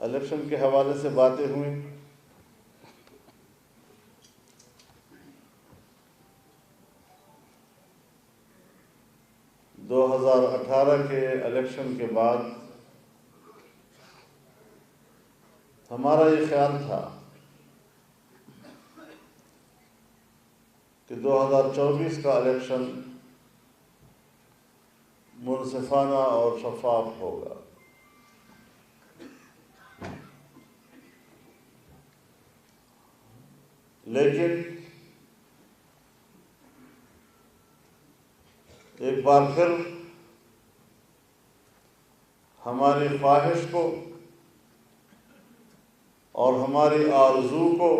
Election کے حوالے سے باتیں ہوئیں. 2018 کے الیکشن کے بعد ہمارا یہ خیال تھا کہ 2024 کا الیکشن منصفانہ اور شفاف ہوگا. لیکن ایک بار پھر ہماری خواہش کو اور ہماری آرزو کو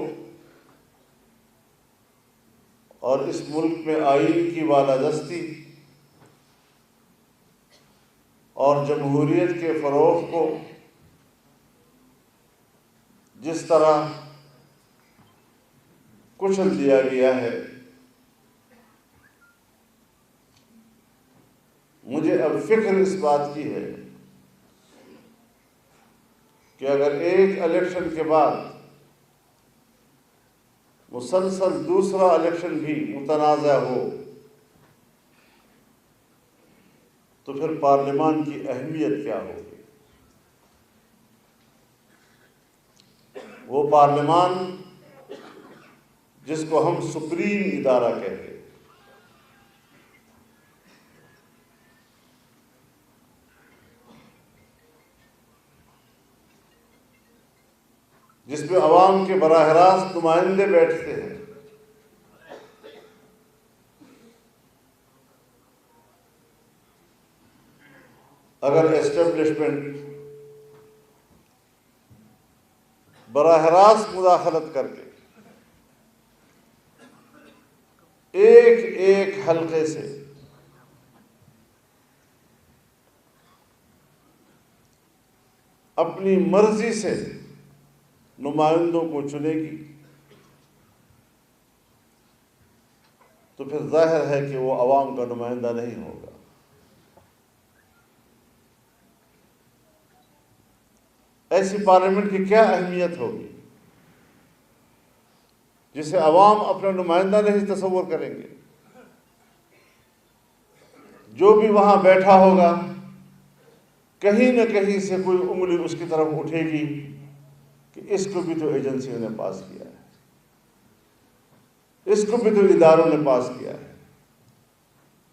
اور اس ملک میں آئین کی بالادستی اور جمہوریت کے فروغ کو جس طرح کچل دیا گیا ہے، مجھے اب فکر اس بات کی ہے کہ اگر ایک الیکشن کے بعد مسلسل دوسرا الیکشن بھی متنازع ہو تو پھر پارلیمان کی اہمیت کیا ہوگی؟ وہ پارلیمان جس کو ہم سپریم ادارہ کہتے ہیں، جس میں عوام کے براہ راست نمائندے بیٹھتے ہیں، اگر اسٹیبلشمنٹ براہ راست مداخلت کر کے ایک ایک حلقے سے اپنی مرضی سے نمائندوں کو چنے گی تو پھر ظاہر ہے کہ وہ عوام کا نمائندہ نہیں ہوگا. ایسی پارلیمنٹ کی کیا اہمیت ہوگی جسے عوام اپنا نمائندہ نہیں تصور کریں گے؟ جو بھی وہاں بیٹھا ہوگا کہیں نہ کہیں سے کوئی انگلی اس کی طرف اٹھے گی کہ اس کو بھی تو ایجنسیوں نے پاس کیا ہے، اس کو بھی تو اداروں نے پاس کیا ہے،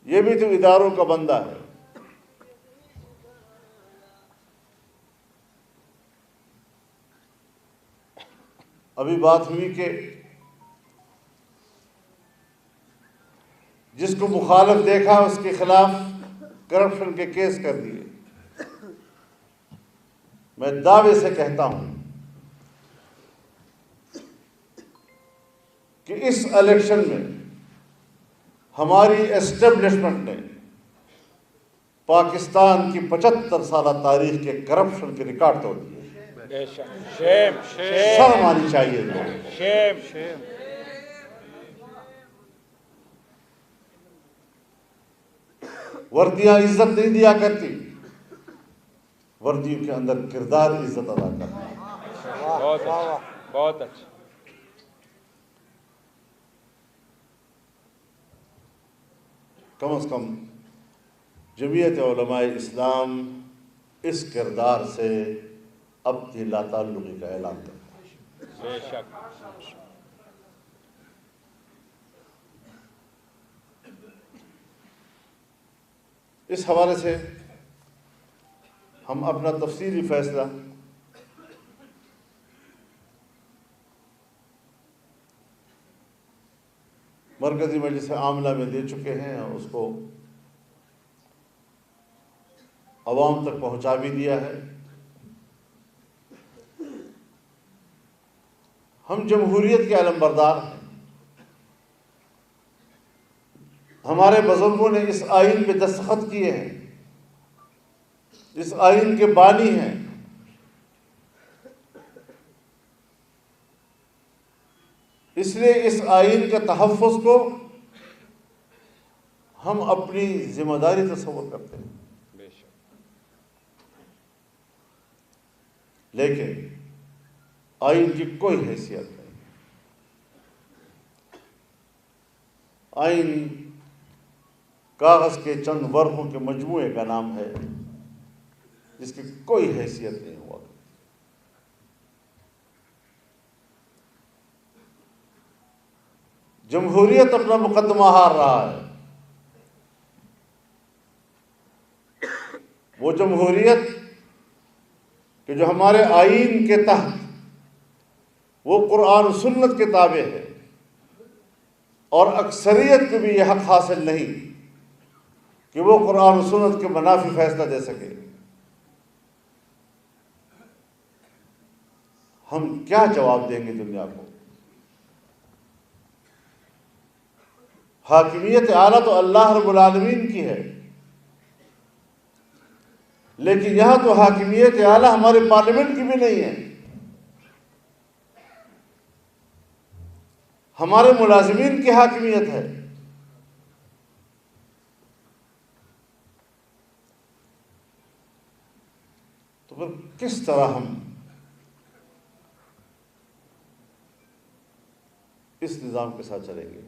یہ بھی تو اداروں کا بندہ ہے. ابھی بات ہوئی کہ جس کو مخالف دیکھا اس کے خلاف کرپشن کے کیس کر دیے. میں دعوے سے کہتا ہوں کہ اس الیکشن میں ہماری اسٹیبلشمنٹ نے پاکستان کی 75 سالہ تاریخ کے کرپشن کے ریکارڈ توڑ دیے. شرم آنی چاہیے. وردیاں عزت نہیں دیا کرتی، وردیوں کے اندر کردار عزت ادا کرتا ہے. بہت اچھا. کم از کم جمعیت علماء اسلام اس کردار سے اپنی لا تعلقی کا اعلان کرتا ہے. بے شک. اس حوالے سے ہم اپنا تفصیلی فیصلہ مرکزی مجلس عاملہ میں دے چکے ہیں اور اس کو عوام تک پہنچا بھی دیا ہے. ہم جمہوریت کے علم بردار ہیں. ہمارے بزرگوں نے اس آئین پہ دستخط کیے ہیں، اس آئین کے بانی ہیں. اس لیے اس آئین کے تحفظ کو ہم اپنی ذمہ داری تصور کرتے ہیں. لیکن آئین کی کوئی حیثیت نہیں۔ آئین کاغذ کے چند ورقوں کے مجموعے کا نام ہے جس کی کوئی حیثیت نہیں ہوا۔ جمہوریت اپنا مقدمہ ہار رہا ہے۔ وہ جمہوریت کہ جو ہمارے آئین کے تحت وہ قرآن و سنت کے تابع ہے، اور اکثریت کو بھی یہ حق حاصل نہیں کہ وہ قرآن و سنت کے منافی فیصلہ دے سکے۔ ہم کیا جواب دیں گے دنیا کو؟ حاکمیت اعلیٰ تو اللہ رب العالمین کی ہے، لیکن یہاں تو حاکمیت اعلیٰ ہمارے پارلیمنٹ کی بھی نہیں ہے، ہمارے ملازمین کی حاکمیت ہے۔ تو پھر کس طرح ہم اس نظام کے ساتھ چلیں گے؟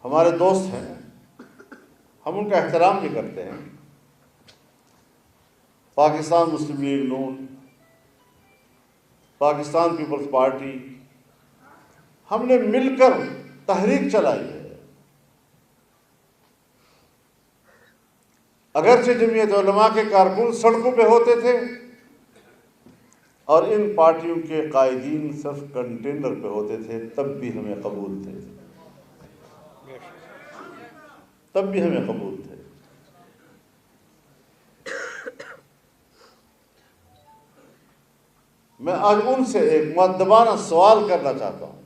ہمارے دوست ہیں، ہم ان کا احترام بھی کرتے ہیں، پاکستان مسلم لیگ نون، پاکستان پیپلز پارٹی، ہم نے مل کر تحریک چلائی ہے۔ اگرچہ جمعیت علماء کے کارکن سڑکوں پہ ہوتے تھے اور ان پارٹیوں کے قائدین صرف کنٹینر پہ ہوتے تھے، تب بھی ہمیں قبول تھے، تب بھی ہمیں قبول تھے۔ میں آج ان سے ایک مؤدبانہ سوال کرنا چاہتا ہوں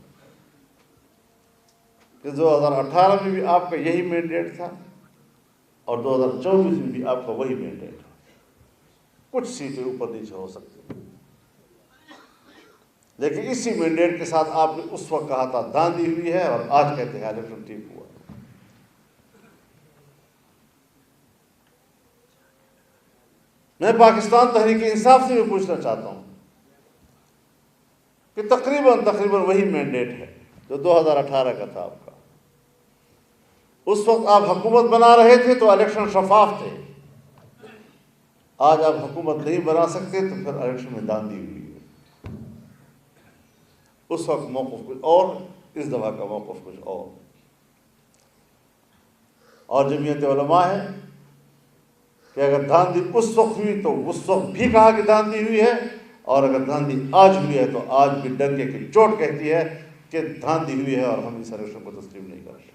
کہ 2018 میں بھی آپ کا یہی مینڈیٹ تھا اور 2024 میں بھی آپ کا وہی مینڈیٹ ہے۔ کچھ سیٹیں اوپر نیچے ہو سکتی، لیکن اسی مینڈیٹ کے ساتھ آپ نے اس وقت کہا تھا داندھی ہوئی ہے، اور آج کہتے ہیں الیکشن ٹھیک ہوا۔ میں پاکستان تحریک انصاف سے بھی پوچھنا چاہتا ہوں کہ تقریباً وہی مینڈیٹ ہے جو 2018 کا تھا آپ کا۔ اس وقت آپ حکومت بنا رہے تھے تو الیکشن شفاف تھے، آج آپ حکومت نہیں بنا سکتے تو پھر الیکشن میں داندھی ہوئی ہے۔ اس وقت موقف کچھ اور، اس دفعہ کا موقف کچھ اور جمعیت علماء ہے کہ اگر داندھی اس وقت ہوئی تو اس وقت بھی کہا کہ داندھی ہوئی ہے، اور اگر داندھی آج ہوئی ہے تو آج بھی ڈنکے کی چوٹ کہتی ہے کہ داندھی ہوئی ہے، اور ہم اس الیکشن کو تسلیم نہیں کرتے۔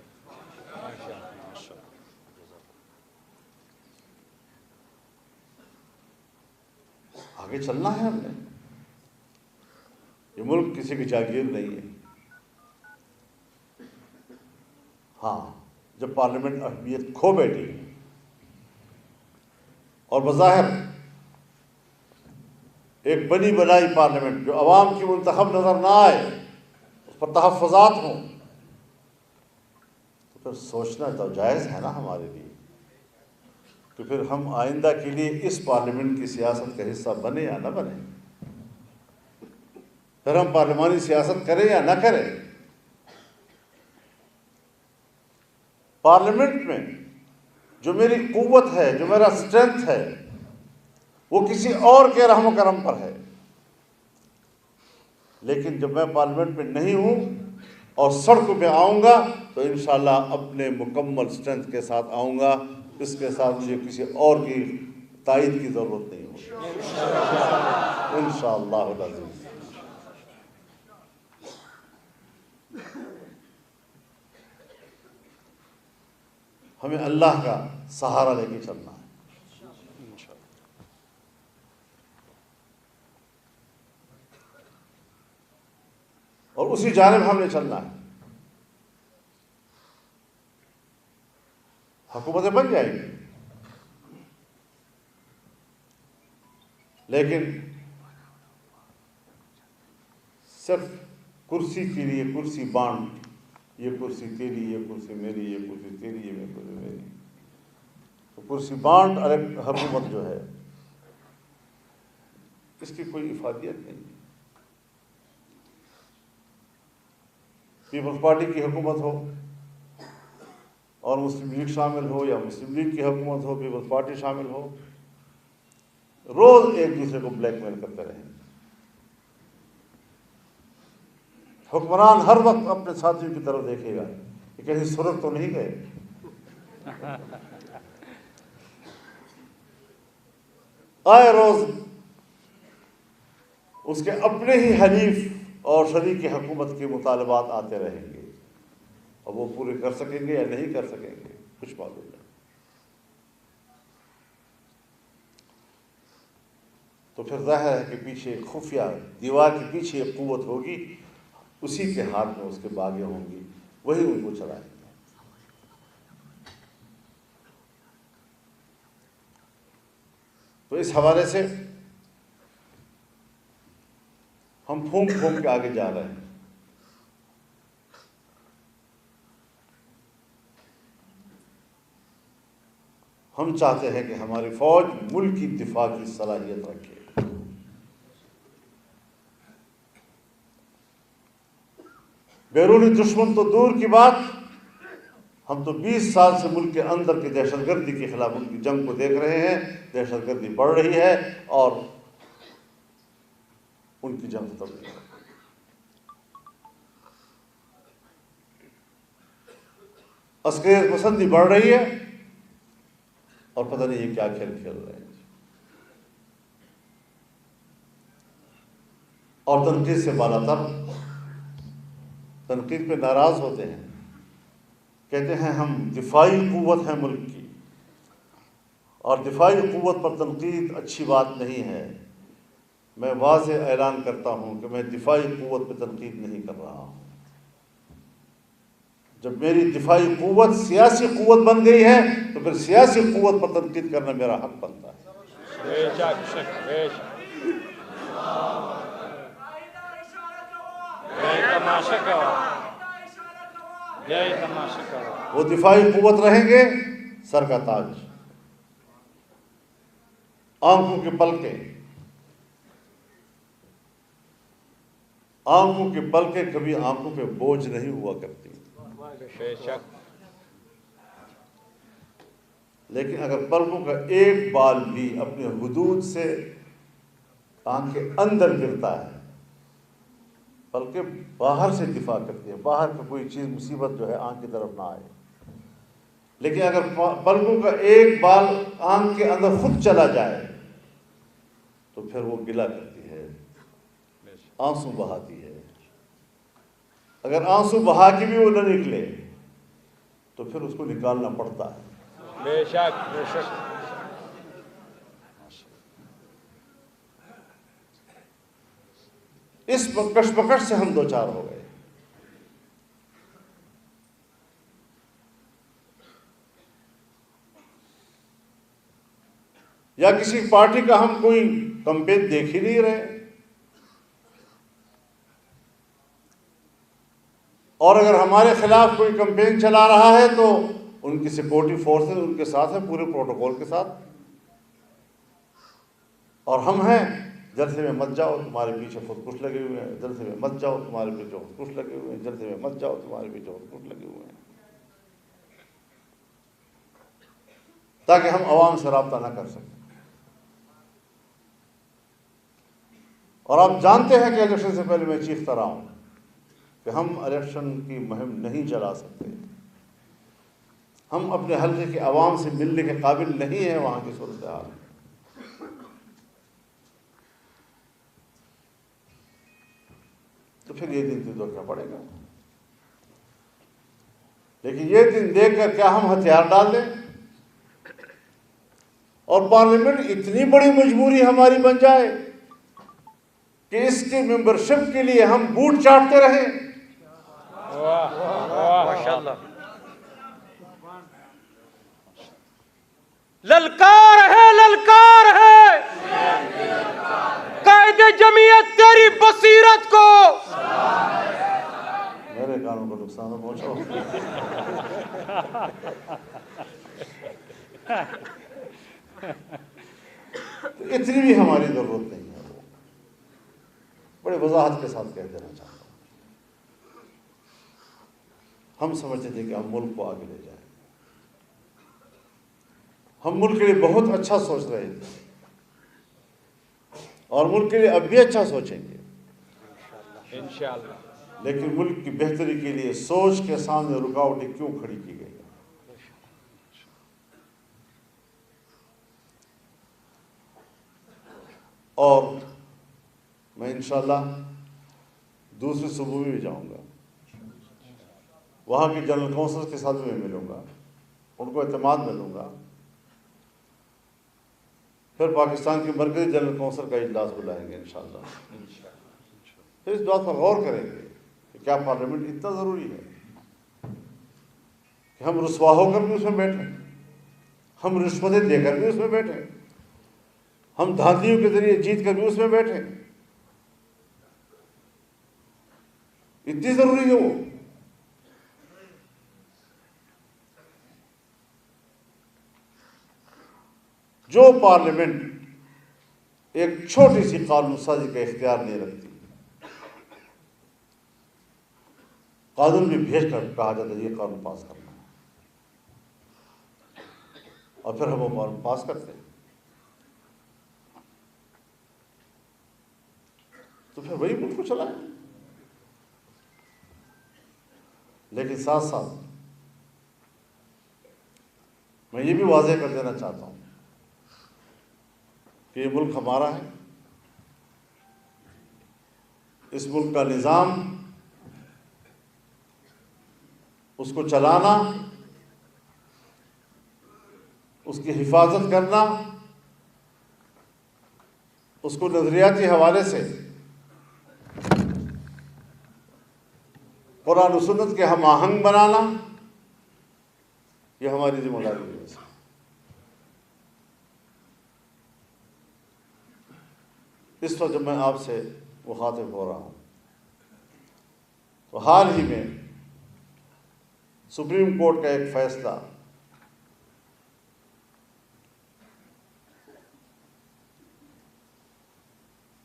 آگے چلنا ہے ہم نے، یہ ملک کسی کی جاگیر نہیں ہے۔ ہاں، جب پارلیمنٹ اہمیت کھو بیٹھی اور بظاہر ایک بنی بنائی پارلیمنٹ جو عوام کی منتخب نظر نہ آئے، اس پر تحفظات ہوں، تو پھر سوچنا تو جائز ہے نا ہمارے لیے کہ پھر ہم آئندہ کے لیے اس پارلیمنٹ کی سیاست کا حصہ بنے یا نہ بنے، پھر ہم پارلیمانی سیاست کریں یا نہ کریں۔ پارلیمنٹ میں جو میری قوت ہے، جو میرا اسٹرینتھ ہے، وہ کسی اور کے رحم و کرم پر ہے، لیکن جب میں پارلیمنٹ میں نہیں ہوں اور سڑکوں پہ آؤں گا تو انشاءاللہ اپنے مکمل اسٹرینتھ کے ساتھ آؤں گا، اس کے ساتھ مجھے کسی اور کی تائید کی ضرورت نہیں ہوگی انشاءاللہ العزیز۔ ہمیں اللہ کا سہارا لے کے چلنا ہے، اور اسی جانب ہم نے چلنا ہے۔ حکومتیں بن جائیں گی، لیکن صرف کرسی کے لیے کرسی بانٹ، یہ کرسی تیری، یہ کرسی میری، یہ کرسی تیری، یہ کرسی میری، تو کرسی بانٹ حکومت جو ہے اس کی کوئی افادیت نہیں. پیپلز پارٹی کی حکومت ہو اور مسلم لیگ شامل ہو یا مسلم لیگ کی حکومت ہو پیپلز پارٹی شامل ہو, روز ایک دوسرے کو بلیک میل کرتے رہیں. حکمران ہر وقت اپنے ساتھیوں کی طرف دیکھے گا کہ کہیں سرخ تو نہیں گئے. آئے روز اس کے اپنے ہی حلیف اور شریک حکومت کے مطالبات آتے رہیں گے, اور وہ پورے کر سکیں گے یا نہیں کر سکیں گے کچھ معلوم نہیں. تو پھر ظاہر ہے کہ پیچھے خفیہ دیوار کے پیچھے ایک قوت ہوگی, اسی کے ہاتھ میں اس کے باغیں ہوں گی, وہی ان کو چلائیں گے. تو اس حوالے سے ہم پھونک پھونک کے آگے جا رہے ہیں. ہم چاہتے ہیں کہ ہماری فوج ملک کی دفاع کی صلاحیت رکھے. بیرونی دشمن تو دور کی بات, ہم تو 20 سال سے ملک کے اندر کی دہشت گردی کے خلاف ان کی جنگ کو دیکھ رہے ہیں. دہشت گردی بڑھ رہی ہے اور ان کی جنگ ختم نہیں. عسکریت پسندی بڑھ رہی ہے اور پتہ نہیں یہ کیا کھیل کھیل رہے ہیں. اور تنقید سے بالا تر, تنقید پہ ناراض ہوتے ہیں, کہتے ہیں ہم دفاعی قوت ہیں ملک کی, اور دفاعی قوت پر تنقید اچھی بات نہیں ہے. میں واضح اعلان کرتا ہوں کہ میں دفاعی قوت پہ تنقید نہیں کر رہا ہوں. جب میری دفاعی قوت سیاسی قوت بن گئی ہے تو پھر سیاسی قوت پر تنقید کرنا میرا حق بنتا ہے. وہ دفاعی قوت رہیں گے سر کا تاج, آنکھوں کے پلکیں. آنکھوں کی پلکیں کبھی آنکھوں پہ بوجھ نہیں ہوا کرتی. لیکن اگر پلکوں کا ایک بال بھی اپنے حدود سے آنکھ کے اندر گرتا ہے, پلکیں باہر سے دفاع کرتی ہے, باہر کا کوئی چیز مصیبت جو ہے آنکھ کی طرف نہ آئے. لیکن اگر پلکوں کا ایک بال آنکھ کے اندر خود چلا جائے تو پھر وہ گلہ کرتی ہے, آنسو بہاتی ہے. اگر آنسو بہا کے بھی وہ نہ نکلے تو پھر اس کو نکالنا پڑتا ہے. بے شک بے شک. اس کشمکش سے ہم دوچار ہو گئے. یا کسی پارٹی کا ہم کوئی کمپین دیکھ ہی نہیں رہے, اور اگر ہمارے خلاف کوئی کمپین چلا رہا ہے تو ان کی سیکورٹی فورسز ان کے ساتھ ہیں, پورے پروٹوکول کے ساتھ, اور ہم ہیں جلسے میں مت جاؤ تمہارے پیچھے خودکش لگے ہوئے ہیں, جلسے میں مت جاؤ تمہارے پیچھے خودکش لگے ہوئے ہیں, جلسے میں مت جاؤ تمہارے پیچھے خودکش لگے ہوئے ہیں, تاکہ ہم عوام سے رابطہ نہ کر سکیں. اور آپ جانتے ہیں کہ الیکشن سے پہلے میں چیختا رہا ہوں کہ ہم الیکشن کی مہم نہیں چلا سکتے. ہم اپنے حلقے کے عوام سے ملنے کے قابل نہیں ہیں وہاں کی صورتحال. تو پھر یہ دن تو دیکھنا پڑے گا. لیکن یہ دن دیکھ کر کیا ہم ہتھیار ڈال دیں اور پارلیمنٹ اتنی بڑی مجبوری ہماری بن جائے کہ اس کی ممبرشپ کے لیے ہم بوٹ چاٹتے رہیں؟ ماشاءاللہ. للکار ہے قائد جمعیت تیری بصیرت کو. میرے کانوں کو نقصان پہنچاؤ. تو اتنی بھی ہماری ضرورت نہیں ہے، وہ بڑے وضاحت کے ساتھ کہہ دینا چاہتا ہوں۔ ہم سمجھتے تھے کہ ہم ملک کو آگے لے جائیں، ہم ملک کے لیے بہت اچھا سوچ رہے تھے اور ملک کے لیے اب بھی اچھا سوچیں گے، انشاءاللہ۔ لیکن ملک کی بہتری کے لیے سوچ کے سامنے رکاوٹیں کیوں کھڑی کی گئی؟ اور میں انشاءاللہ دوسرے صوبوں میں بھی جاؤں گا، وہاں کی جنرل کونسل کے ساتھ میں ملوں گا، ان کو اعتماد ملوں گا، پھر پاکستان کی مرکزی جنرل کونسل کا اجلاس بلائیں گے انشاءاللہ، پھر اس بات پر غور کریں گے کہ کیا پارلیمنٹ اتنا ضروری ہے کہ ہم رسوا ہو کر بھی اس میں بیٹھیں، ہم رشوتیں دے کر بھی اس میں بیٹھیں، ہم دھاندلیوں کے ذریعے جیت کر بھی اس میں بیٹھیں، اتنی ضروری ہے وہ؟ جو پارلیمنٹ ایک چھوٹی سی قانون سازی کا اختیار نہیں رکھتی، قانون بھی بھیج کر کہا جاتا ہے یہ قانون پاس کرنا ہے، اور پھر ہم وہ قانون پاس کرتے ہیں، تو پھر وہی ملک کو چلائیں۔ لیکن ساتھ ساتھ میں یہ بھی واضح کر دینا چاہتا ہوں کہ یہ ملک ہمارا ہے، اس ملک کا نظام، اس کو چلانا، اس کی حفاظت کرنا، اس کو نظریاتی حوالے سے قرآن و سنت کے ہم آہنگ بنانا، یہ ہماری ذمہ داری ہے۔ اس وقت جب میں آپ سے مخاطب ہو رہا ہوں تو حال ہی میں سپریم کورٹ کا ایک فیصلہ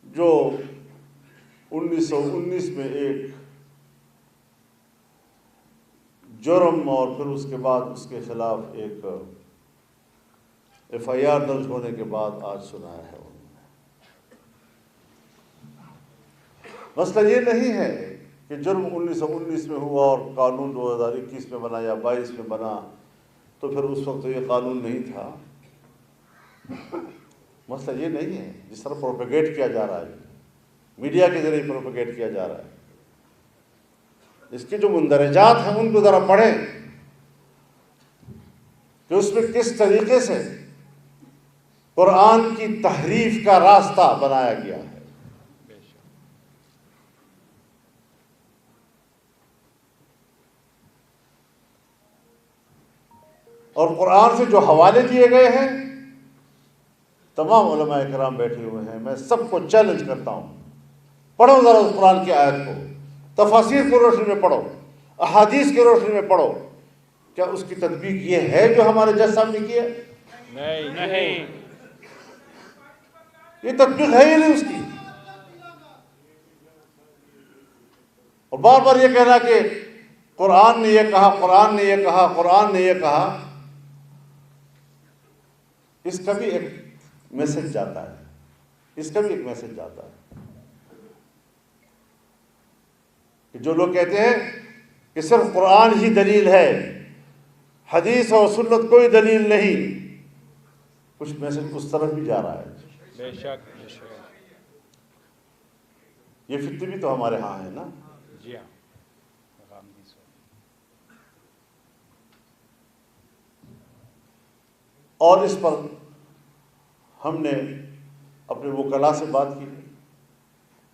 جو 1919 میں ایک جرم اور پھر اس کے بعد اس کے خلاف ایک FIR درج ہونے کے بعد آج سنایا ہے انہوں نے۔ مسئلہ یہ نہیں ہے کہ جرم 1919 میں ہوا اور قانون 2021 میں بنا یا 22 میں بنا تو پھر اس وقت یہ قانون نہیں تھا۔ مسئلہ یہ نہیں ہے جس طرح پروپیگیٹ کیا جا رہا ہے، میڈیا کے ذریعے پروپیگیٹ کیا جا رہا ہے۔ اس کے جو مندرجات ہیں ان کو ذرا پڑھیں کہ اس میں کس طریقے سے قرآن کی تحریف کا راستہ بنایا گیا ہے۔ اور قرآن سے جو حوالے دیے گئے ہیں، تمام علماء کرام بیٹھے ہوئے ہیں، میں سب کو چیلنج کرتا ہوں، پڑھو ذرا اس قرآن کی آیت کو، تفاسیر کی روشنی میں پڑھو، احادیث کی روشنی میں پڑھو، کیا اس کی تطبیق یہ ہے جو ہمارے جج صاحب نے کی ہے؟ نہیں۔ یہ تطبیق ہے ہی نہیں اس کی۔ اور بار بار یہ کہنا کہ قرآن نے یہ کہا، قرآن نے یہ کہا، قرآن نے یہ کہا، اس کا بھی ایک میسج جاتا ہے، اس کا بھی ایک میسج جاتا ہے کہ جو لوگ کہتے ہیں کہ صرف قرآن ہی دلیل ہے، حدیث اور سنت کوئی دلیل نہیں، کچھ میسج اس طرف بھی جا رہا ہے۔ بے شک۔ یہ فتنہ بھی تو ہمارے ہاں ہے نا۔ جی ہاں۔ اور اس پر ہم نے اپنے وکلاء سے بات کی،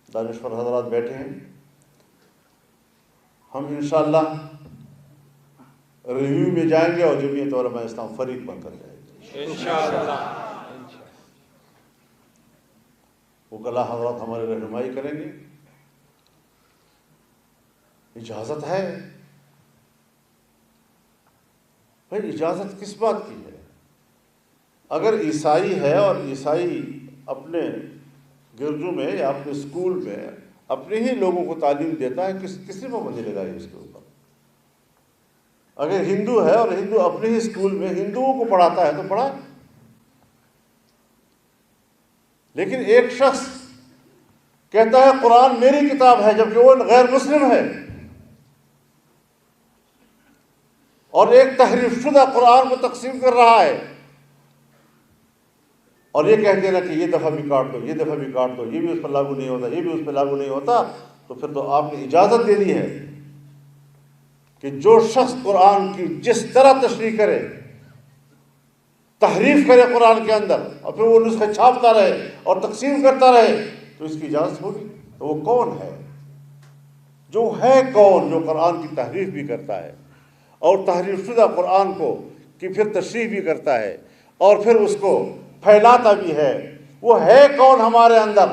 دانشور حضرات بیٹھے ہیں، ہم انشاءاللہ ریویو میں جائیں گے اور جمعیت علماء اسلام فریق بن کر جائے گی انشاءاللہ۔ وکلاء حضرات ہماری رہنمائی کریں گے۔ اجازت ہے بھائی، اجازت کس بات کی ہے؟ اگر عیسائی ہے اور عیسائی اپنے گرجوں میں یا اپنے اسکول میں اپنے ہی لوگوں کو تعلیم دیتا ہے، کسی کو مزے لگائی اس کے اوپر؟ اگر ہندو ہے اور ہندو اپنے ہی اسکول میں ہندوؤں کو پڑھاتا ہے تو پڑھا، لیکن ایک شخص کہتا ہے قرآن میری کتاب ہے جبکہ وہ غیر مسلم ہے، اور ایک تحریف شدہ قرآن کو تقسیم کر رہا ہے، اور یہ کہہ دینا کہ یہ دفعہ بھی کاٹ دو، یہ دفعہ بھی کاٹ دو، یہ بھی اس پر لاگو نہیں ہوتا، یہ بھی اس پر لاگو نہیں ہوتا، تو پھر تو آپ نے اجازت دے دی ہے کہ جو شخص قرآن کی جس طرح تشریح کرے، تحریف کرے قرآن کے اندر، اور پھر وہ نسخے چھاپتا رہے اور تقسیم کرتا رہے، تو اس کی اجازت ہوگی؟ تو وہ کون ہے؟ جو ہے کون جو قرآن کی تحریف بھی کرتا ہے اور تحریف شدہ قرآن کو کی پھر تشریح بھی کرتا ہے اور پھر اس کو پھیلاتا بھی ہے؟ وہ ہے کون ہمارے اندر؟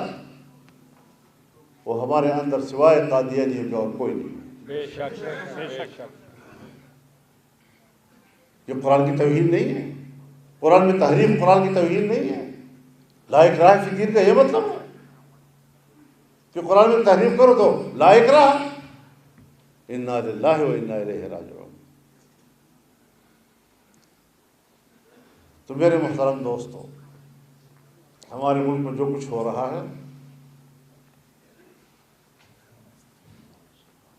وہ ہمارے اندر سوائے قادیانی کے اور کوئی نہیں۔ بے شک بے شک۔ یہ قرآن کی توہین نہیں ہے؟ قرآن میں تحریف قرآن کی توہین نہیں ہے؟ لا اکراہ فی الدین کا یہ مطلب ہے کہ قرآن میں تحریف کرو تو لا اکراہ، انا للہ و انا الیہ راجعون۔ تو میرے محترم دوستو، ہمارے ملک میں جو کچھ ہو رہا ہے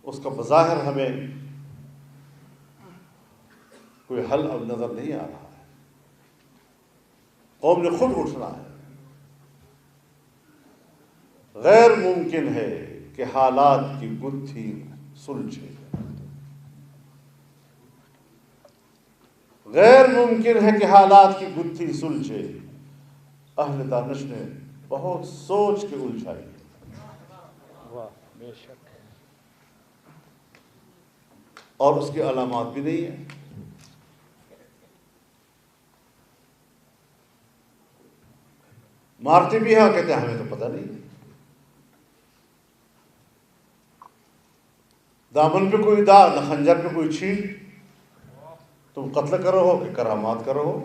اس کا بظاہر ہمیں کوئی حل اب نظر نہیں آ رہا ہے۔ قوم نے خود اٹھنا ہے۔ غیر ممکن ہے کہ حالات کی گتھی سلجھے، غیر ممکن ہے کہ حالات کی گتھی سلجھے۔ اہل دانش نے بہت سوچ کے الجھائی ہے، واہ بے شک۔ اور اس کی علامات بھی نہیں ہیں۔ مارتے بھی ہیں اور کہتے ہیں ہمیں تو پتہ نہیں۔ دامن پہ کوئی داغ، نہ خنجر پہ کوئی چھین، تم قتل کرو ہو کہ کرامات کرو ہو۔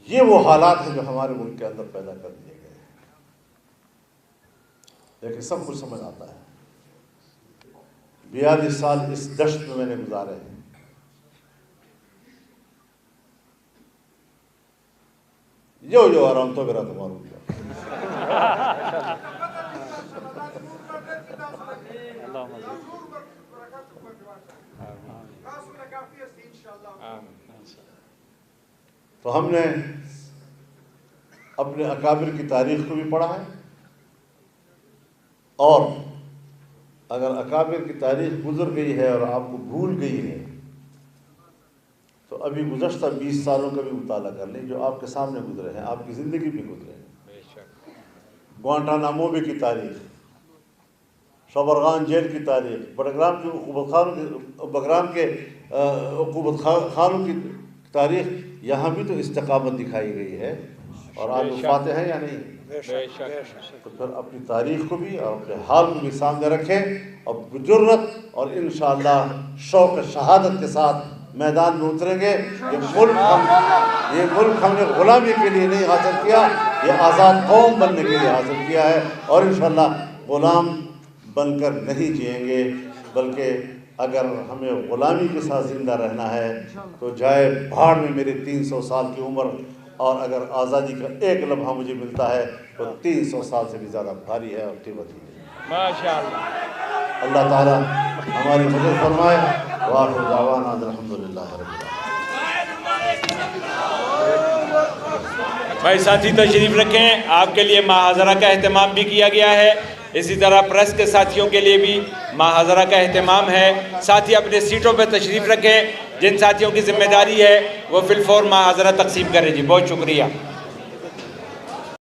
یہ وہ حالات ہیں جو ہمارے ملک کے اندر پیدا کر دیے گئے ہیں، لیکن سب کچھ سمجھ آتا ہے۔ 42 سال اس دشت میں نے گزارے ہیں، جو آرام تو میرا تمہارا کیا۔ تو ہم نے اپنے اکابر کی تاریخ کو بھی پڑھا ہے، اور اگر اکابر کی تاریخ گزر گئی ہے اور آپ کو بھول گئی ہے تو ابھی گزشتہ 20 سالوں کا بھی مطالعہ کر لیں جو آپ کے سامنے گزرے ہیں، آپ کی زندگی بھی گزرے ہیں۔ گوانٹانامو بے کی تاریخ، شبرغان جیل کی تاریخ، بڈگرام کے عقوبت خانوں کی تاریخ، یہاں بھی تو استقامت دکھائی گئی ہے، اور آپ وفاتے ہیں یا نہیں؟ تو پھر اپنی تاریخ کو بھی اور اپنے حال کو بھی سامنے رکھیں اور بجرت اور انشاءاللہ شوق شہادت کے ساتھ میدان میں اتریں گے۔ یہ ملک ہم نے غلامی کے لیے نہیں حاصل کیا، یہ آزاد قوم بننے کے لیے حاصل کیا ہے، اور انشاءاللہ غلام بن کر نہیں جئیں گے، بلکہ اگر ہمیں غلامی کے ساتھ زندہ رہنا ہے تو جائے بھاڑ میں میری 300 سال کی عمر، اور اگر آزادی کا ایک لمحہ مجھے ملتا ہے تو 300 سال سے بھی زیادہ بھاری ہے اور قیمتی ہے۔ ماشاءاللہ۔ اللہ تعالیٰ ہماری مدد فرمائے۔ وآخر دعوانا الحمدللہ رب العالمین۔ بھائی ساتھی تشریف رکھیں، آپ کے لیے محاضرہ کا اہتمام بھی کیا گیا ہے، اسی طرح پریس کے ساتھیوں کے لیے بھی محاضرہ کا اہتمام ہے۔ ساتھی اپنے سیٹوں پہ تشریف رکھیں، جن ساتھیوں کی ذمہ داری ہے وہ فی الفور محاضرہ تقسیم کریں۔ جی بہت شکریہ۔